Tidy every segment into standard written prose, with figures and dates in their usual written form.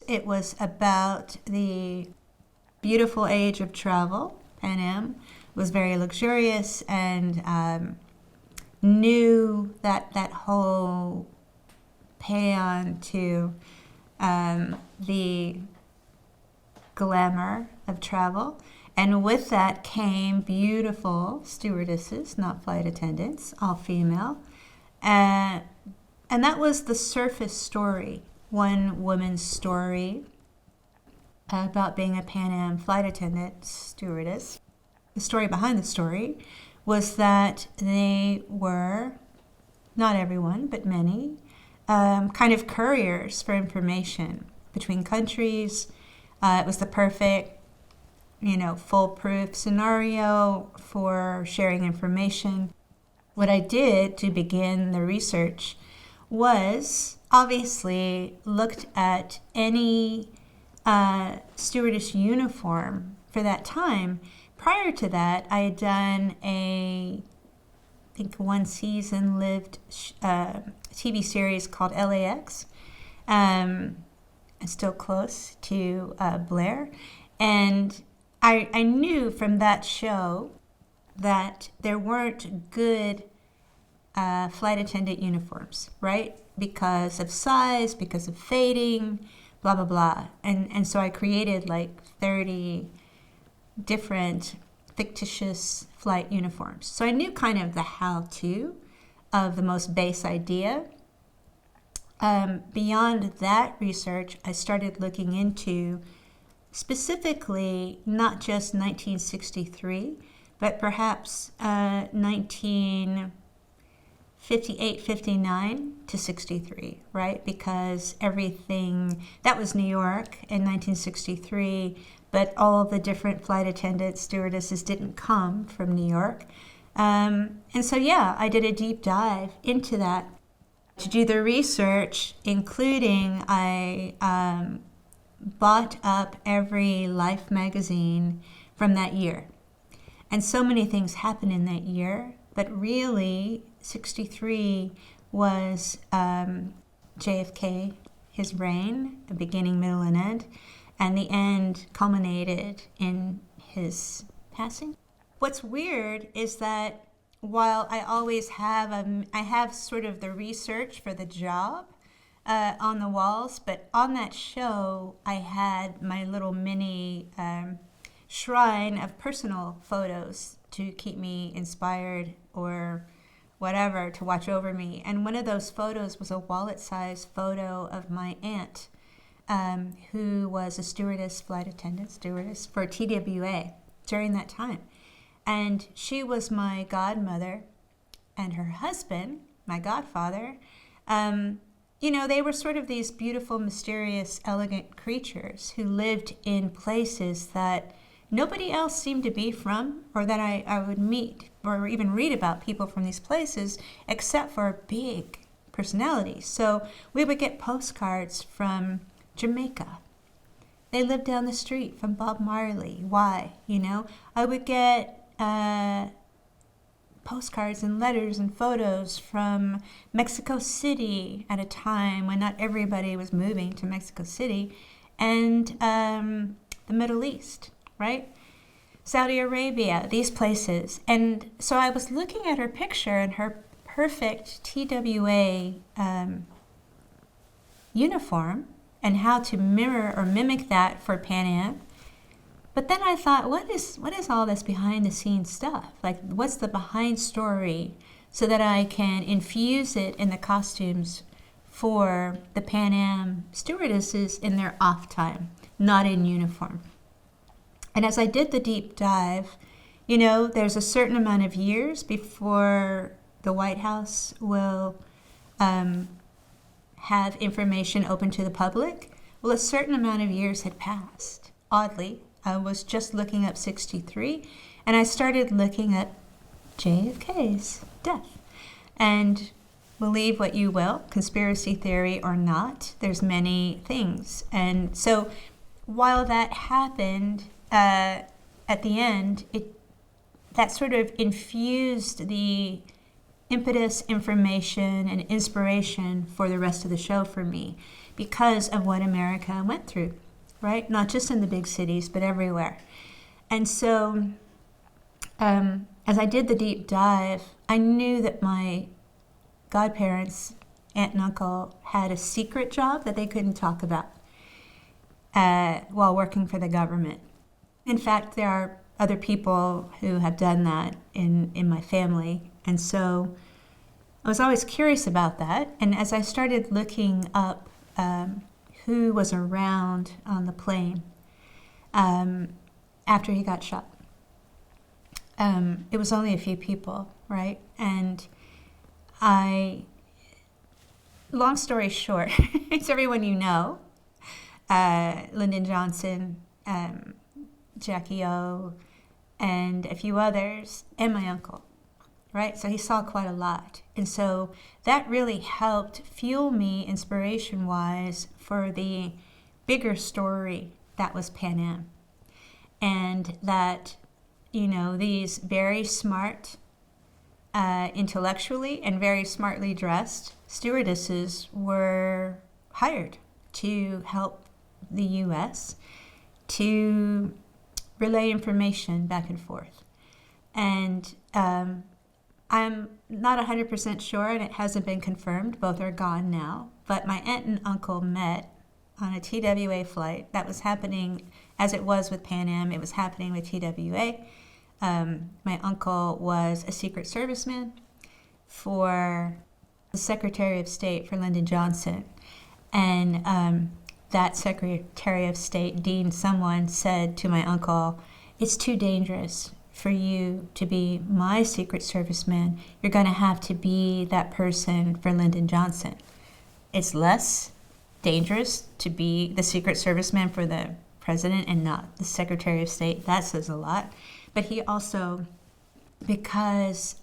it was about the beautiful age of travel. Pan Am was very luxurious and knew that whole paean to the glamour of travel. And with that came beautiful stewardesses, not flight attendants, all female. And that was the surface story, one woman's story about being a Pan Am flight attendant stewardess. The story behind the story was that they were, not everyone, but many, kind of couriers for information between countries. It was the perfect, foolproof scenario for sharing information. What I did to begin the research was obviously looked at any stewardess uniform for that time. Prior to that, I had done I think one season lived TV series called LAX. Still close to Blair. And I knew from that show that there weren't good flight attendant uniforms, right? Because of size, because of fading, blah, blah, blah. And so I created like 30 different fictitious flight uniforms. So I knew kind of the how-to of the most base idea. Beyond that research, I started looking into specifically not just 1963, but perhaps 1958, 59 to 63, right? Because everything, that was New York in 1963, but all the different flight attendants, stewardesses didn't come from New York. And so, yeah, I did a deep dive into that. To do the research, including I bought up every Life magazine from that year. And so many things happened in that year, but really 63 was JFK, his reign, the beginning, middle, and end, and the end culminated in his passing. What's weird is that while I always have, I have sort of the research for the job on the walls, but on that show, I had my little mini shrine of personal photos to keep me inspired or whatever, to watch over me. And one of those photos was a wallet-sized photo of my aunt, who was a flight attendant stewardess for TWA during that time. And she was my godmother, and her husband, my godfather, they were sort of these beautiful, mysterious, elegant creatures who lived in places that nobody else seemed to be from, or that I would meet or even read about people from these places, except for big personalities. So we would get postcards from Jamaica. They lived down the street from Bob Marley. Why? I would get postcards and letters and photos from Mexico City at a time when not everybody was moving to Mexico City, and the Middle East, right? Saudi Arabia, these places. And so I was looking at her picture and her perfect TWA uniform and how to mirror or mimic that for Pan Am. But then I thought, what is all this behind the scenes stuff? Like, what's the behind story so that I can infuse it in the costumes for the Pan Am stewardesses in their off time, not in uniform. And as I did the deep dive, there's a certain amount of years before the White House will have information open to the public. Well, a certain amount of years had passed, oddly. I was just looking up 63, and I started looking at JFK's death. And believe what you will, conspiracy theory or not, there's many things. And so while that happened at the end, that sort of infused the impetus, information, and inspiration for the rest of the show for me. because of what America went through, right? Not just in the big cities, but everywhere. And so as I did the deep dive, I knew that my godparents, aunt and uncle, had a secret job that they couldn't talk about while working for the government. In fact, there are other people who have done that in my family. And so I was always curious about that. And as I started looking up who was around on the plane after he got shot, it was only a few people, right? And long story short, it's everyone you know, Lyndon Johnson, Jackie O, and a few others, and my uncle, right? So he saw quite a lot. And so that really helped fuel me inspiration-wise for the bigger story that was Pan Am. And that, these very smart, intellectually and very smartly dressed stewardesses were hired to help the U.S. to relay information back and forth. And I'm not 100% sure, and it hasn't been confirmed. Both are gone now. But my aunt and uncle met on a TWA flight that was happening, as it was with Pan Am, it was happening with TWA. My uncle was a Secret Serviceman for the Secretary of State for Lyndon Johnson. And that Secretary of State, Dean someone, said to my uncle, "It's too dangerous for you to be my Secret Serviceman. You're going to have to be that person for Lyndon Johnson. It's less dangerous to be the Secret Serviceman for the president and not the Secretary of State." That says a lot. But he also, because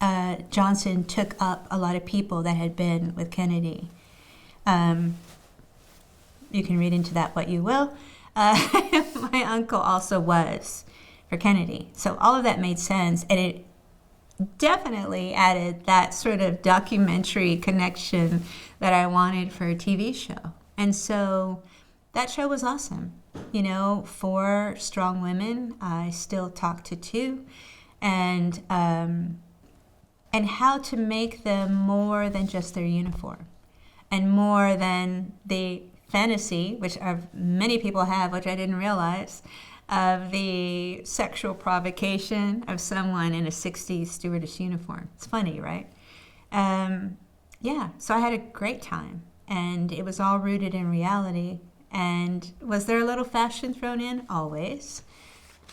Johnson took up a lot of people that had been with Kennedy, you can read into that what you will. My uncle also was for Kennedy. So all of that made sense, and it definitely added that sort of documentary connection that I wanted for a TV show. And so that show was awesome. 4 strong women. I still talk to 2. And how to make them more than just their uniform, and more than the fantasy, which many people have, which I didn't realize, of the sexual provocation of someone in a 60s stewardess uniform. It's funny, right? So I had a great time, and it was all rooted in reality. And was there a little fashion thrown in? Always.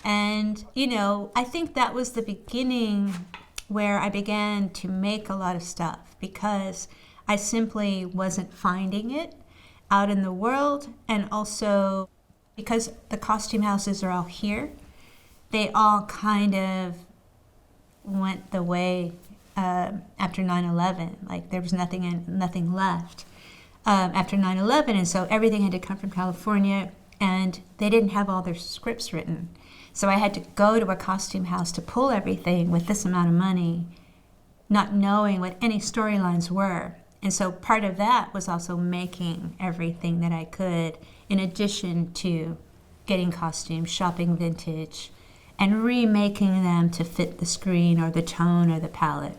And, I think that was the beginning where I began to make a lot of stuff, because I simply wasn't finding it out in the world. And also because the costume houses are all here, they all kind of went the way after 9/11. Like there was nothing left after 9/11. And so everything had to come from California, and they didn't have all their scripts written. So I had to go to a costume house to pull everything with this amount of money, not knowing what any storylines were. And so part of that was also making everything that I could, in addition to getting costumes, shopping vintage, and remaking them to fit the screen or the tone or the palette.